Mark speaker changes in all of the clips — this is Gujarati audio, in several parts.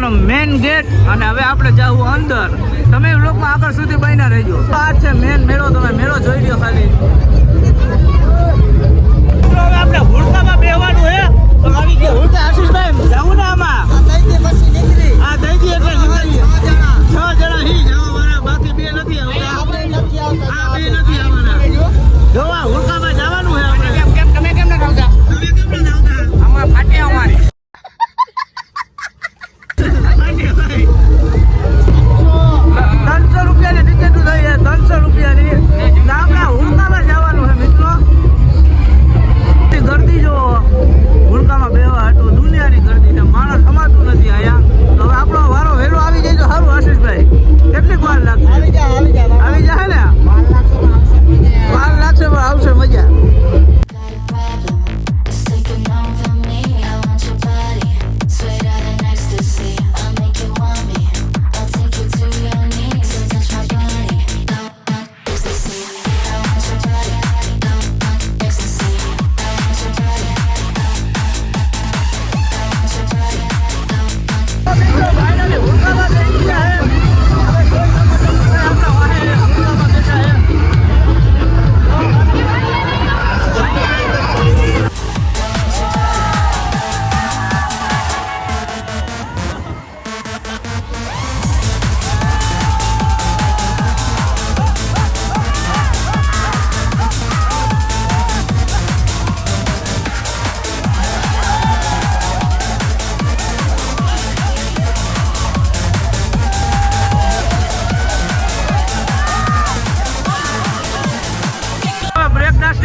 Speaker 1: આપણો મેન ગેટ અને હવે આપણે જવું અંદર. તમે વ્લોગમાં આગળ સુધી બન્યા રહેજો. આ છે મેન મેળો, તમે મેળો જોઈ લ્યો ખાલી. હવે આપણે હુડકામાં બેહવાનું હે તો આવી ગયા હુડકા. આશીષભાઈ જાવું ને આમાં આ દઈ એટલે નીકળીએ. 6 જણા હી જવા વાળા, બાકી 2 નથી આવતા. આ 2 નથી આવવાના. જો આ હુડકામાં જવાનું હે આપણે. કેમ તમે કેમ ન આવતા? તમે કેમ ન આવતા? આમાં ફાટે અમારી 300 રૂપિયાની ટિકિટ થઈ છે. 300 રૂપિયાની આપણા હુડકામાં જવાનું છે મિત્રો. ગરદી જો હુડકામાં બેવા હતું, દુનિયાની ગરદી છે. માણસ સમાતું નથી અહીંયા. તો હવે આપણો વારો વહેલો આવી જાય તો સારું. આશીષભાઈ કેટલીક વાર લાગશે? આવી જાય ને. વાર લાગશે પણ આવશે મજા.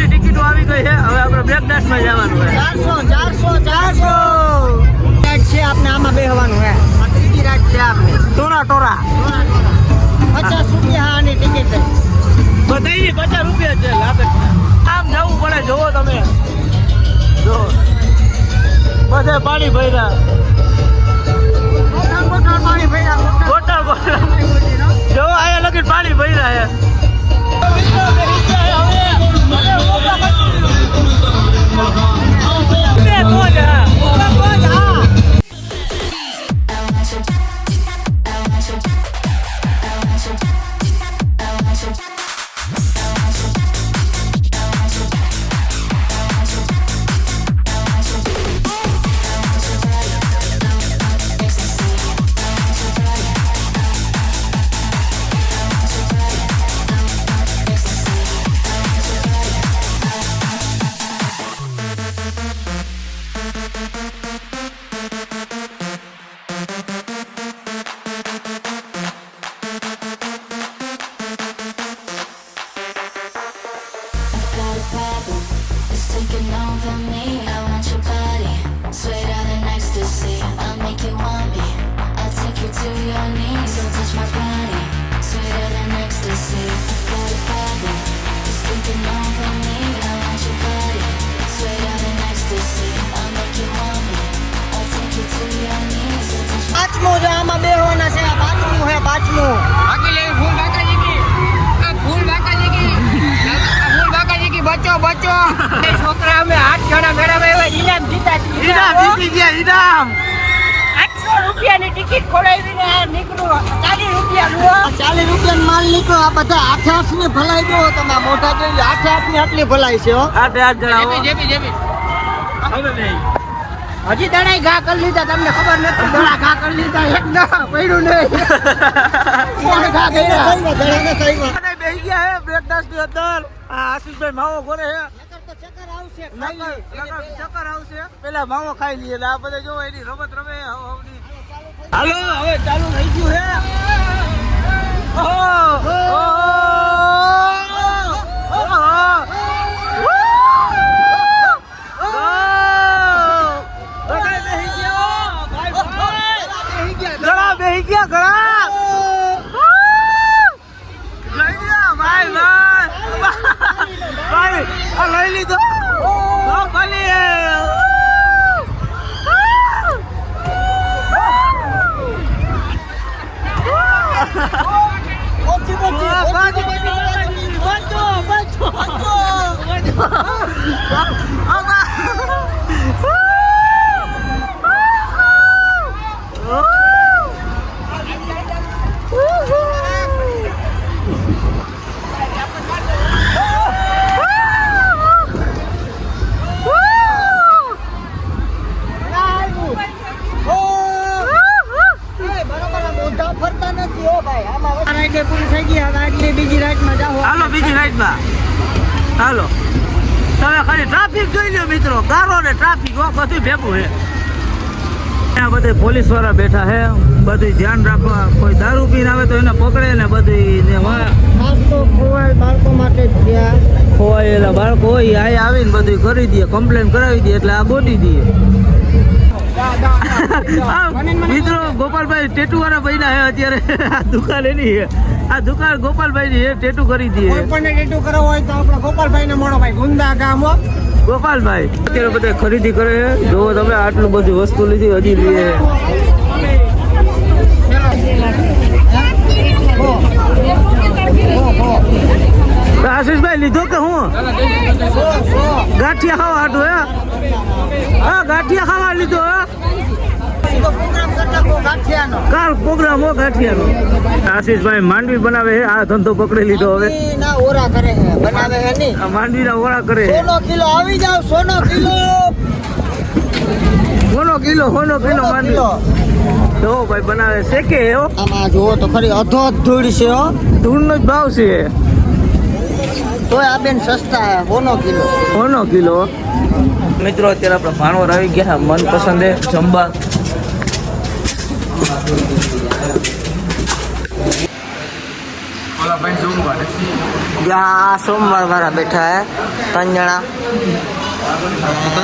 Speaker 1: ટિકિટો આવી ગઈ છે. હવે આપણે બ્રેક ડાન્સમાં જવાનું છે. 400 છે. આપણે આમાં બેહવાનું છે. ત્રીજી રાત છે આપણે. ટોરા 50 રૂપિયા આની ટિકિટ. બધાની 50 રૂપિયા છે. આમ જવું પડે. જોવો તમે, જો બધે પાણી ભર્યા. બોટલ જો અહીંયા લગી પાણી ભર્યા છે. આમાં બેહવાના છે. પાંચમું બાકી લેવી. ફૂલ બાકાજી કી બચો છોકરા. અમે 8 જણા મેળામાં ઇનામ જીતા ઇનામ 800 રૂપિયાની ટિકિટ ખોલાવીને નીકળ્યું. 40 રૂપિયા માલ નીકળો. આ બધા 8 ને ભલાઈ દો. તમે મોટા જોઈ 8 ની આટલી ભલાઈ છે. 8 જણા હજી દણાઈ ઘા કરી લીધા. તમને ખબર નથી? દણા ઘા કરી લીધા. એક ના પડ્યું નહીં. બેસી ગયા હે બ્રેક ડાન્સ ની અંદર. આશીષભાઈ માવો ઘોરે હે. ચક્કર આવશે. પેલા માવો ખાઈ લઈએ. આ બધા જો એની રમત રમે. હાલો હવે ચાલુ થઈ ગયું હે. બેહી ગયા ઘણા. લઈ ગયા ભાઈ લઈ લીધો. રાઈડ પૂરી થઈ ગઈ હવે આગલી બીજી રાઈડમાં જાઓ
Speaker 2: હાલો બીજી રાઈડમાં હાલો તમે ખાલી ટ્રાફિક જોઈ લો મિત્રો ગારો ને ટ્રાફિક બધું ભેગું છે ત્યાં બધે પોલીસ વાળા બેઠા છે બધું ધ્યાન રાખવા કોઈ દારૂ પીને આવે તો એને પકડે ને બધી ને
Speaker 1: ખાસ તો ખોવાયેલ બાળકો માટે જ ત્યાં
Speaker 2: ખોવાયેલા બાળકો હોય આ આવીને બધું કરી દે કમ્પ્લેન કરાવી દે એટલે આ ગોતી દે મિત્રો ગોપાલભાઈ ટેટુ વાળા બન્યા છે અત્યારે આ દુકાન એની છે આ દુકાન ગોપાલભાઈ ની ટેટુ કરી દે
Speaker 1: કોઈ પણ ટેટુ કરાવવો હોય તો આપણા ગોપાલભાઈ ને મળો ભાઈ ગુંદા ગામ
Speaker 2: ગોપાલભાઈ અત્યારે બધા ખરીદી કરે છે જો તમે આટલું બધી વસ્તુ લીધી હજી લઈએ આશીષભાઈ લીધો કે હું ગાંઠિયા ખાવા હાટું હે હા ગાંઠિયા ખાવા લીધો કાલ પ્રોગ્રામ હો ગાંઠિયાનો આશીષભાઈ માંડવી બનાવે છે આ ધંધો પકડી લીધો હવે
Speaker 1: ઓરા કરે છે બનાવે છે નહીં
Speaker 2: માંડવી ના ઓરા કરે
Speaker 1: 100 કિલો આવી જાવ 100 કિલો
Speaker 2: સોનો કિલો માંડવી જો ભાઈ બનાવે છે કે હો
Speaker 1: આમાં જુઓ તો ખરી અધો ધૂળ છે હો
Speaker 2: ધૂળનો જ ભાવ છે
Speaker 1: તોય આ બેન સસ્તા હે 100
Speaker 2: કિલો મિત્રો અત્યારે આપણે ભાણવર આવી ગયા મનપસંદ જમવા
Speaker 1: સોમવાર વાળા બેઠા હે 3 જણા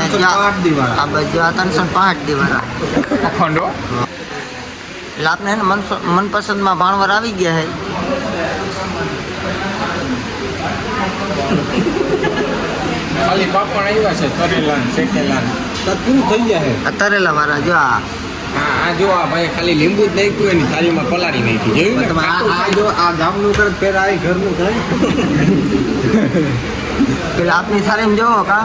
Speaker 1: 305 દી વાળા એટલે આપને મનપસંદ માં ભાણવર આવી ગયા હે
Speaker 3: ખાલી પાપડ આવ્યા છે તરેલા શેકેલા તરતું થઈ ગયા
Speaker 1: તરેલા વાળા જો
Speaker 3: આ જો આ ભાઈ ખાલી લીંબુ જ નાખ્યું એની થાળીમાં પલાળી નાખી જોયું ને આ જો આ ગામનું કરે પેલા આ ઘરનું થાય
Speaker 1: પેલા આપની થાળીમાં જોવો કા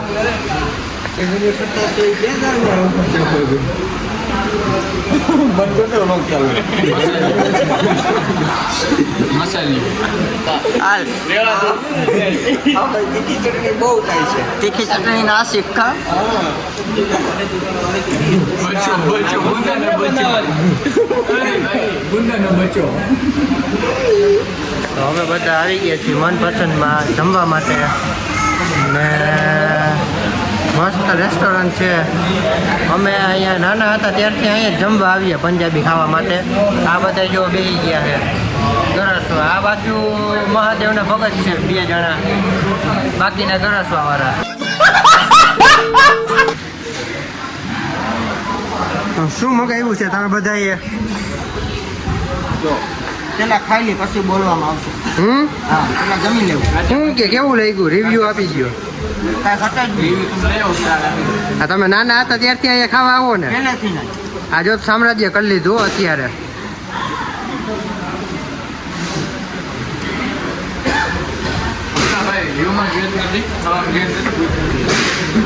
Speaker 1: તીખી ચટણી ના શીખા અમે બધા આવી ગયા છીએ મનપસંદમાં જમવા માટે ને મસ્ત રેસ્ટોરન્ટ છે અમે અહીંયા નાના હતા ત્યારથી અહીંયા જમવા આવીએ પંજાબી ખાવા માટે આ બધા જો બેસી ગયા છે ગરસવા આ બાજુ મહાદેવના ભગત છે 2 જણા બાકીના ગરસવા વાળા શું મગાવ્યું છે તમે બધાએ પેલા ખાઈ લે પછી બોલવામાં આવશે હા પેલા જમી લેવું શું કે કેવું લાગ્યું રિવ્યુ આપી દો હા તમે નાના હતા ત્યારથી અહીંયા ખાવા આવો ને આ જો સામ્રાજ્ય કરી લીધું અત્યારે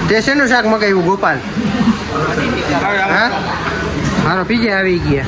Speaker 1: તે શેનું શાક મગાવ્યું ગોપાલ હા મારો પીઝા આવી ગયા